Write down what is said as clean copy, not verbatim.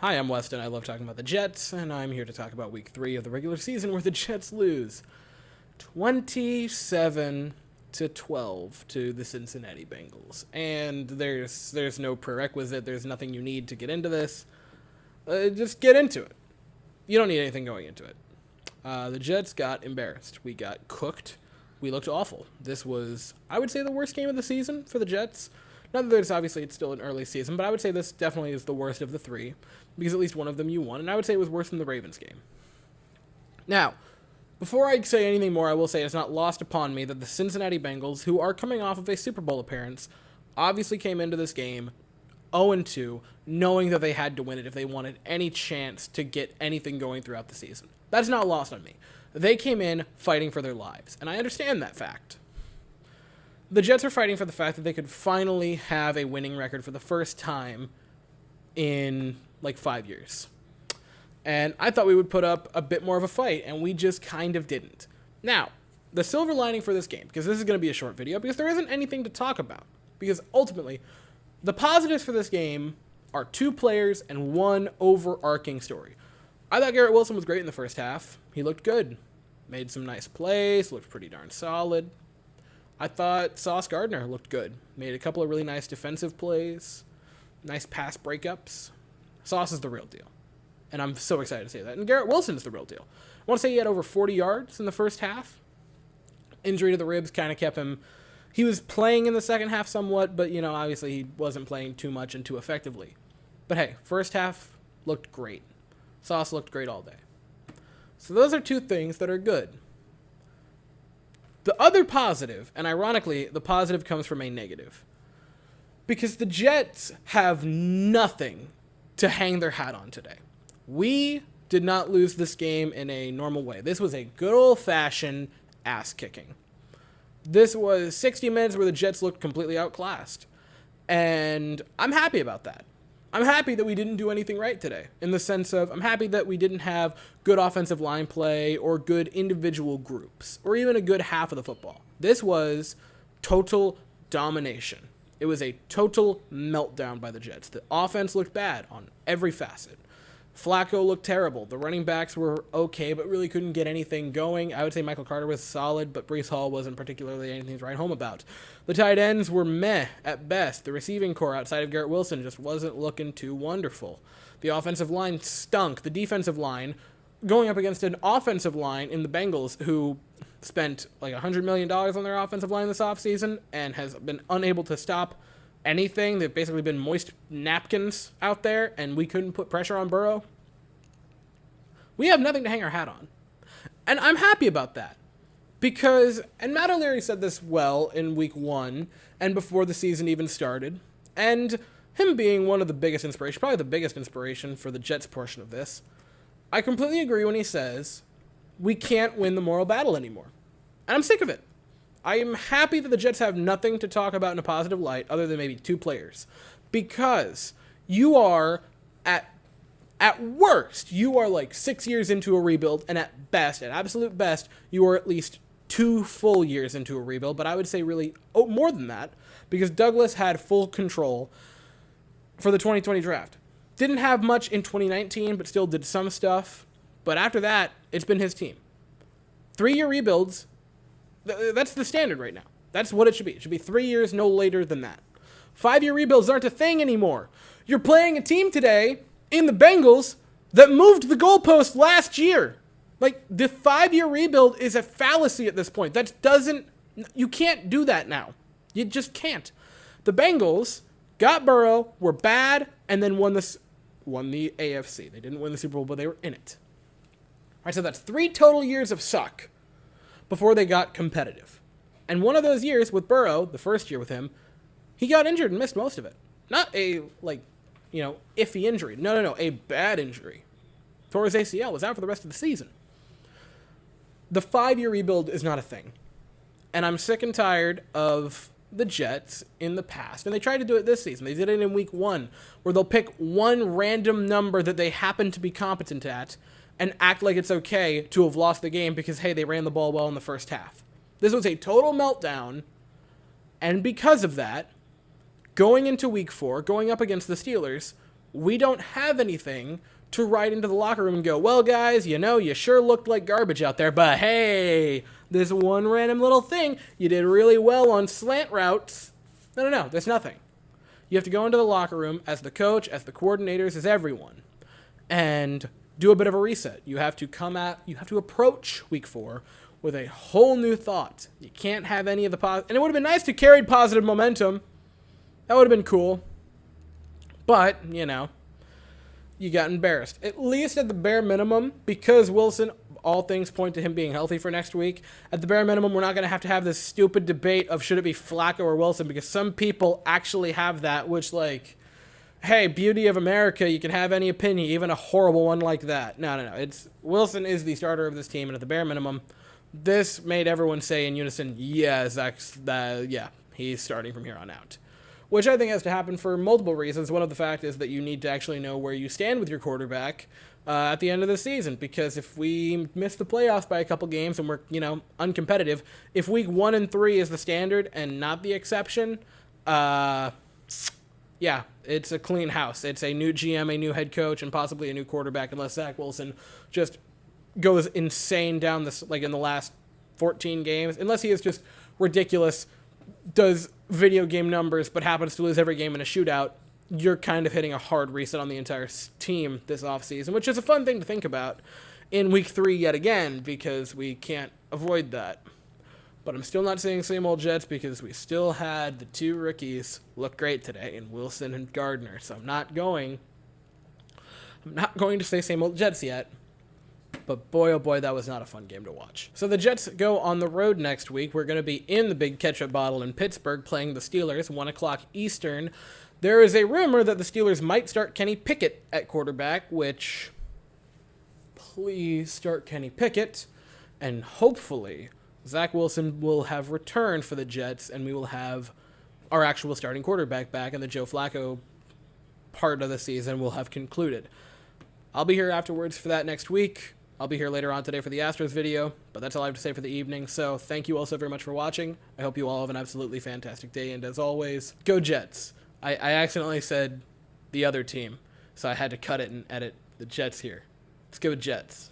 Hi, I'm Weston. I love talking about the Jets, and I'm here to talk about week 3 of the regular season where the Jets lose 27-12 to the Cincinnati Bengals. And there's no prerequisite, there's nothing you need to get into this. Just get into it. You don't need anything going into it. The Jets got embarrassed. We got cooked. We looked awful. This was, I would say, the worst game of the season for the Jets. Not that there's obviously it's still an early season, but I would say this definitely is the worst of the three, because at least one of them you won, and I would say it was worse than the Ravens game. Now, before I say anything more, I will say it's not lost upon me that the Cincinnati Bengals, who are coming off of a Super Bowl appearance, obviously came into this game 0-2, knowing that they had to win it if they wanted any chance to get anything going throughout the season. That's not lost on me. They came in fighting for their lives, and I understand that fact. The Jets are fighting for the fact that they could finally have a winning record for the first time in like 5 years. And I thought we would put up a bit more of a fight, and we just kind of didn't. Now, the silver lining for this game, because this is going to be a short video, because there isn't anything to talk about. Because ultimately, the positives for this game are 2 players and one overarching story. I thought Garrett Wilson was great in the first half. He looked good. Made some nice plays, looked pretty darn solid. I thought Sauce Gardner looked good. Made a couple of really nice defensive plays. Nice pass breakups. Sauce is the real deal. And I'm so excited to say that. And Garrett Wilson is the real deal. I want to say he had over 40 yards in the first half. Injury to the ribs kind of kept him... He was playing in the second half somewhat, but, obviously he wasn't playing too much and too effectively. But hey, first half looked great. Sauce looked great all day. So those are 2 things that are good. The other positive, and ironically, the positive comes from a negative, because the Jets have nothing to hang their hat on today. We did not lose this game in a normal way. This was a good old-fashioned ass-kicking. This was 60 minutes where the Jets looked completely outclassed, and I'm happy about that. I'm happy that we didn't do anything right today, in the sense of I'm happy that we didn't have good offensive line play or good individual groups or even a good half of the football. This was total domination. It was a total meltdown by the Jets. The offense looked bad on every facet. Flacco looked terrible. The running backs were okay, but really couldn't get anything going. I would say Michael Carter was solid, but Breece Hall wasn't particularly anything to write home about. The tight ends were meh at best. The receiving core outside of Garrett Wilson just wasn't looking too wonderful. The offensive line stunk. The defensive line, going up against an offensive line in the Bengals who spent like $100 million on their offensive line this offseason and has been unable to stop anything. They've basically been moist napkins out there, and we couldn't put pressure on Burrow. We have nothing to hang our hat on. And I'm happy about that. Because, and Matt O'Leary said this well in week 1 and before the season even started, and him being one of the biggest inspiration, probably the biggest inspiration for the Jets portion of this, I completely agree when he says we can't win the moral battle anymore. And I'm sick of it. I am happy that the Jets have nothing to talk about in a positive light other than maybe 2 players. Because you are, at worst, you are like 6 years into a rebuild, and at best, at absolute best, you are at least 2 full years into a rebuild, but I would say really more than that, because Douglas had full control for the 2020 draft. Didn't have much in 2019, but still did some stuff. But after that, it's been his team. 3-year rebuilds, that's the standard right now. That's what it should be. It should be 3 years, no later than that. 5-year rebuilds aren't a thing anymore. You're playing a team today in the Bengals that moved the goalpost last year. Like, the 5-year rebuild is a fallacy at this point. You can't do that now. You just can't. The Bengals got Burrow, were bad, and then won the AFC. They didn't win the Super Bowl, but they were in it. All right, so that's 3 total years of suck before they got competitive. And one of those years with Burrow, the first year with him, he got injured and missed most of it. Not a, iffy injury. No, a bad injury. Tore his ACL, was out for the rest of the season. The 5-year rebuild is not a thing. And I'm sick and tired of the Jets in the past. And they tried to do it this season. They did it in week 1, where they'll pick one random number that they happen to be competent at and act like it's okay to have lost the game because, hey, they ran the ball well in the first half. This was a total meltdown. And because of that, going into week 4, going up against the Steelers, we don't have anything to ride into the locker room and go, well, guys, you sure looked like garbage out there, but hey, this one random little thing, you did really well on slant routes. No, there's nothing. You have to go into the locker room as the coach, as the coordinators, as everyone, and do a bit of a reset. You have to approach week 4 with a whole new thought. You can't have any of the and it would have been nice to carry positive momentum. That would have been cool. But, you got embarrassed. At least at the bare minimum, because Wilson, all things point to him being healthy for next week, at the bare minimum, we're not going to have this stupid debate of should it be Flacco or Wilson, because some people actually have that, which, hey, beauty of America, you can have any opinion, even a horrible one like that. No. It's Wilson is the starter of this team, and at the bare minimum, this made everyone say in unison, yeah, he's starting from here on out. Which I think has to happen for multiple reasons. One of the facts is that you need to actually know where you stand with your quarterback at the end of the season. Because if we miss the playoffs by a couple games and we're, uncompetitive, if week 1 and 3 is the standard and not the exception, it's a clean house. It's a new GM, a new head coach, and possibly a new quarterback, unless Zach Wilson just goes insane down this, in the last 14 games. Unless he is just ridiculous, does video game numbers, but happens to lose every game in a shootout, you're kind of hitting a hard reset on the entire team this offseason, which is a fun thing to think about in week 3 yet again, because we can't avoid that. But I'm still not saying same old Jets, because we still had the 2 rookies look great today in Wilson and Gardner. So I'm not going to say same old Jets yet. But boy, oh boy, that was not a fun game to watch. So the Jets go on the road next week. We're going to be in the big ketchup bottle in Pittsburgh playing the Steelers, 1 o'clock Eastern. There is a rumor that the Steelers might start Kenny Pickett at quarterback, which, please start Kenny Pickett. And hopefully Zach Wilson will have returned for the Jets, and we will have our actual starting quarterback back, and the Joe Flacco part of the season will have concluded. I'll be here afterwards for that next week. I'll be here later on today for the Astros video, but that's all I have to say for the evening. So thank you all so very much for watching. I hope you all have an absolutely fantastic day, and as always, go Jets. I accidentally said the other team, so I had to cut it and edit the Jets here. Let's go Jets.